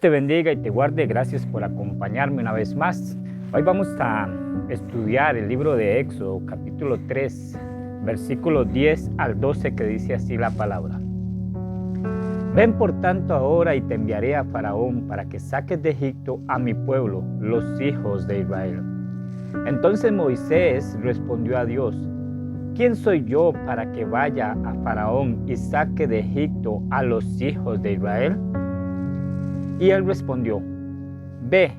Dios te bendiga y te guarde. Gracias por acompañarme una vez más. Hoy vamos a estudiar el libro de Éxodo, capítulo 3, versículos 10 al 12, que dice así la palabra. Ven por tanto ahora y te enviaré a Faraón para que saques de Egipto a mi pueblo, los hijos de Israel. Entonces Moisés respondió a Dios: ¿quién soy yo para que vaya a Faraón y saque de Egipto a los hijos de Israel? Y él respondió: ve,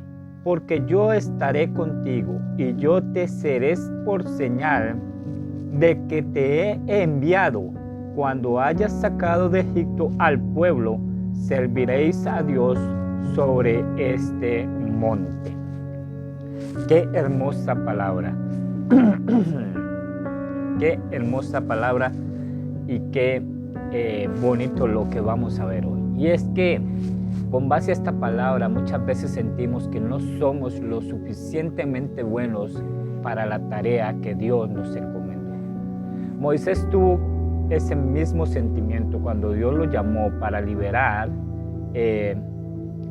porque yo estaré contigo y yo te seré por señal de que te he enviado. Cuando hayas sacado de Egipto al pueblo, serviréis a Dios sobre este monte. Qué hermosa palabra. Qué hermosa palabra y qué bonito lo que vamos a ver hoy. Y es que con base a esta palabra muchas veces sentimos que no somos lo suficientemente buenos para la tarea que Dios nos encomendó. Moisés tuvo ese mismo sentimiento cuando Dios lo llamó para liberar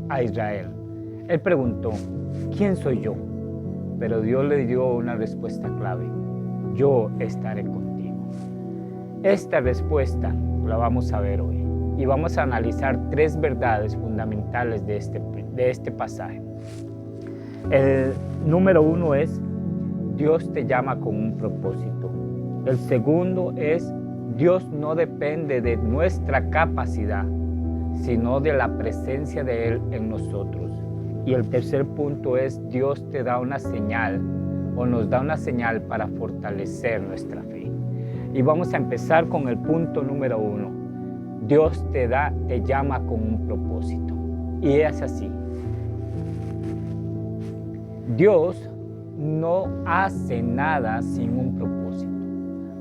a Israel. Él preguntó: ¿quién soy yo? Pero Dios le dio una respuesta clave: yo estaré contigo. Esta respuesta la vamos a ver hoy y vamos a analizar tres verdades fundamentales de este pasaje. El número uno es: Dios te llama con un propósito. El segundo es: Dios no depende de nuestra capacidad, sino de la presencia de Él en nosotros. Y el tercer punto es: Dios te da una señal o nos da una señal para fortalecer nuestra fe. Y vamos a empezar con el punto número uno. Dios te llama con un propósito. Y es así. Dios no hace nada sin un propósito.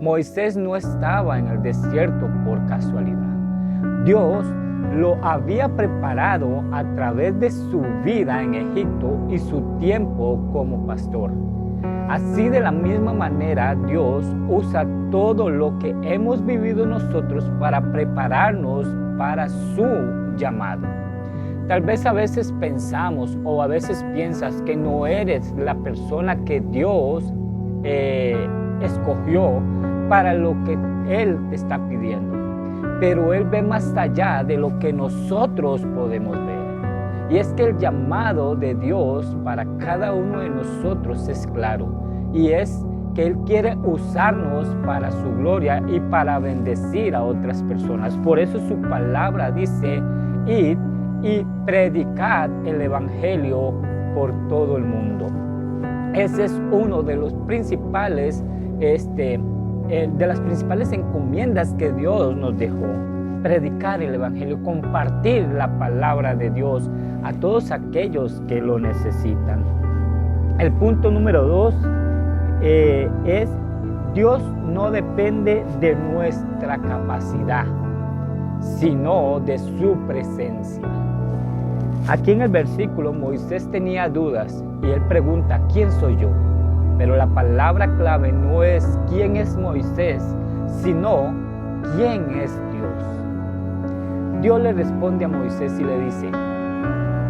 Moisés no estaba en el desierto por casualidad. Dios lo había preparado a través de su vida en Egipto y su tiempo como pastor. Así, de la misma manera, Dios usa todo lo que hemos vivido nosotros para prepararnos para su llamado. Tal vez a veces pensamos o a veces piensas que no eres la persona que Dios escogió para lo que Él te está pidiendo. Pero Él ve más allá de lo que nosotros podemos ver. Y es que el llamado de Dios para cada uno de nosotros es claro. Y es que Él quiere usarnos para su gloria y para bendecir a otras personas. Por eso su palabra dice: id y predicad el evangelio por todo el mundo. Ese es uno de los principales, de las principales encomiendas que Dios nos dejó. Predicar el evangelio, compartir la palabra de Dios a todos aquellos que lo necesitan. El punto número 2 es: Dios no depende de nuestra capacidad, sino de su presencia. Aquí en el versículo Moisés tenía dudas y él pregunta: ¿quién soy yo? Pero la palabra clave no es quién es Moisés, sino quién es Dios. Dios le responde a Moisés y le dice: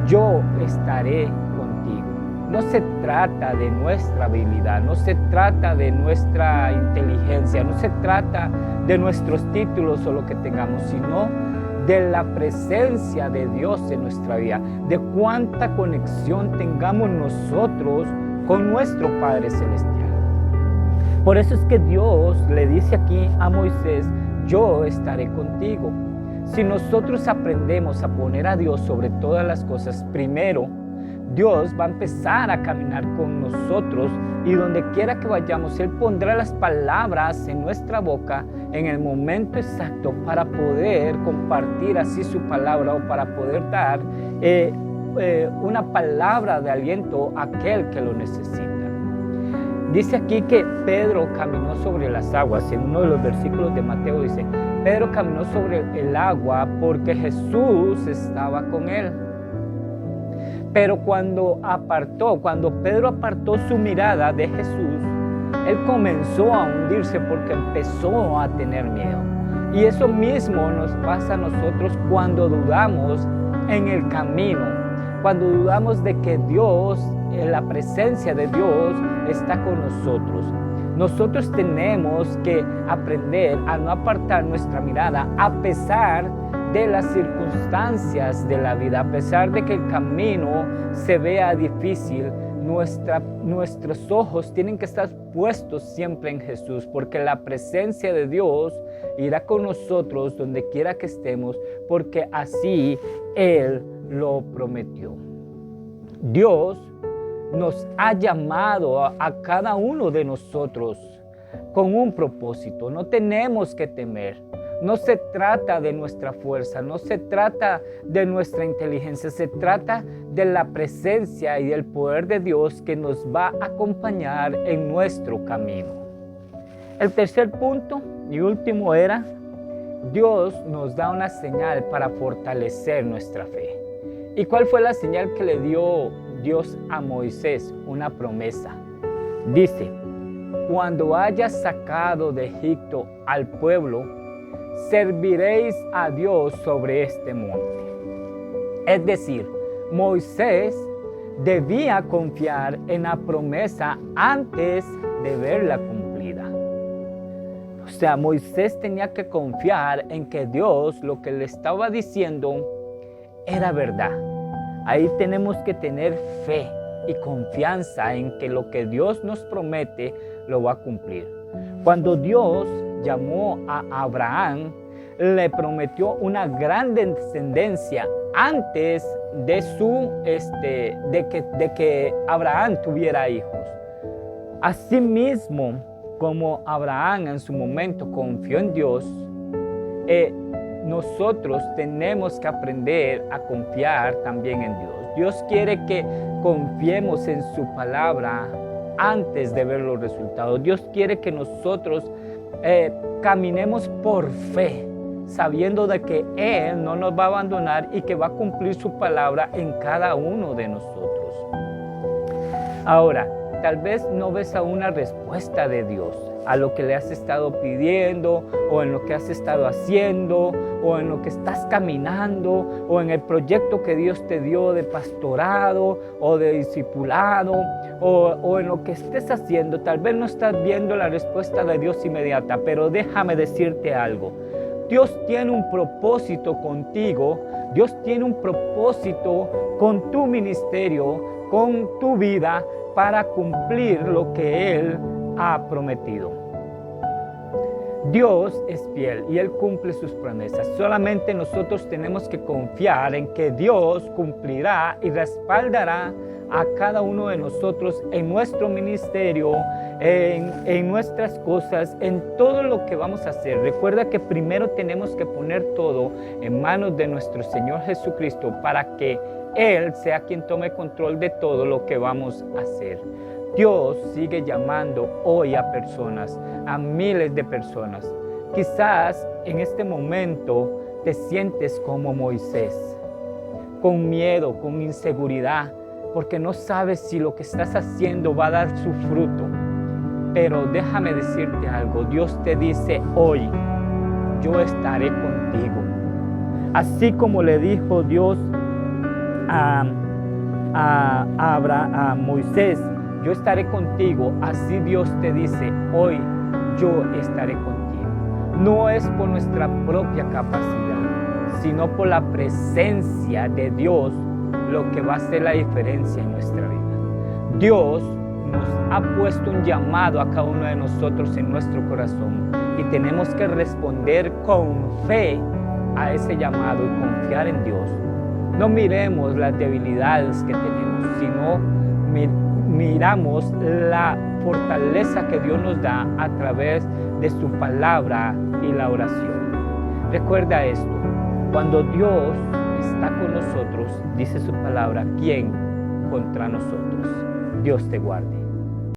yo estaré contigo. No se trata de nuestra habilidad, no se trata de nuestra inteligencia, no se trata de nuestros títulos o lo que tengamos, sino de la presencia de Dios en nuestra vida, de cuánta conexión tengamos nosotros con nuestro Padre Celestial. Por eso es que Dios le dice aquí a Moisés: yo estaré contigo. Si nosotros aprendemos a poner a Dios sobre todas las cosas, primero, Dios va a empezar a caminar con nosotros y donde quiera que vayamos, Él pondrá las palabras en nuestra boca en el momento exacto para poder compartir así su palabra o para poder dar una palabra de aliento a aquel que lo necesita. Dice aquí que Pedro caminó sobre las aguas. En uno de los versículos de Mateo dice: Pedro caminó sobre el agua porque Jesús estaba con él. Pero cuando Pedro apartó su mirada de Jesús, él comenzó a hundirse porque empezó a tener miedo. Y eso mismo nos pasa a nosotros cuando dudamos en el camino. cuando dudamos de que Dios, la presencia de Dios está con nosotros. Nosotros tenemos que aprender a no apartar nuestra mirada a pesar de las circunstancias de la vida, a pesar de que el camino se vea difícil. Nuestros ojos tienen que estar puestos siempre en Jesús, porque la presencia de Dios irá con nosotros donde quiera que estemos, porque así Él lo prometió. Dios nos ha llamado a cada uno de nosotros con un propósito. No tenemos que temer. No se trata de nuestra fuerza, no se trata de nuestra inteligencia, se trata de la presencia y del poder de Dios que nos va a acompañar en nuestro camino. El tercer punto y último era, Dios nos da una señal para fortalecer nuestra fe. ¿Y cuál fue la señal que le dio Dios a Moisés? Una promesa. Dice, cuando hayas sacado de Egipto al pueblo, serviréis a Dios sobre este monte. Es decir, Moisés debía confiar en la promesa antes de verla cumplida. O sea, Moisés tenía que confiar en que Dios, lo que le estaba diciendo, era verdad. Ahí tenemos que tener fe y confianza en que lo que Dios nos promete lo va a cumplir. Cuando Dios llamó a Abraham, le prometió una gran descendencia antes de que Abraham tuviera hijos. Asimismo, como Abraham en su momento confió en Dios, nosotros tenemos que aprender a confiar también en Dios. Dios quiere que confiemos en su palabra antes de ver los resultados. Dios quiere que nosotros caminemos por fe, sabiendo de que Él no nos va a abandonar y que va a cumplir su palabra en cada uno de nosotros. Ahora, tal vez no ves aún una respuesta de Dios a lo que le has estado pidiendo, o en lo que has estado haciendo, o en lo que estás caminando, o en el proyecto que Dios te dio de pastorado o de discipulado, o en lo que estés haciendo. Tal vez no estás viendo la respuesta de Dios inmediata, pero déjame decirte algo. Dios tiene un propósito contigo. Dios tiene un propósito con tu ministerio, con tu vida, para cumplir lo que Él ha prometido. Dios es fiel y Él cumple sus promesas. Solamente nosotros tenemos que confiar en que Dios cumplirá y respaldará a cada uno de nosotros en nuestro ministerio, en nuestras cosas, en todo lo que vamos a hacer. Recuerda que primero tenemos que poner todo en manos de nuestro Señor Jesucristo para que Él sea quien tome control de todo lo que vamos a hacer. Dios sigue llamando hoy a personas, a miles de personas. Quizás en este momento te sientes como Moisés, con miedo, con inseguridad, porque no sabes si lo que estás haciendo va a dar su fruto. Pero déjame decirte algo, Dios te dice hoy, yo estaré contigo. Así como le dijo Dios a Moisés, yo estaré contigo, así Dios te dice hoy, yo estaré contigo. No es por nuestra propia capacidad, sino por la presencia de Dios lo que va a hacer la diferencia en nuestra vida. Dios nos ha puesto un llamado a cada uno de nosotros en nuestro corazón y tenemos que responder con fe a ese llamado y confiar en Dios. No miremos las debilidades que tenemos, sino miramos la fortaleza que Dios nos da a través de su palabra y la oración. Recuerda esto, cuando Dios está con nosotros, dice su palabra, ¿quién contra nosotros? Dios te guarde.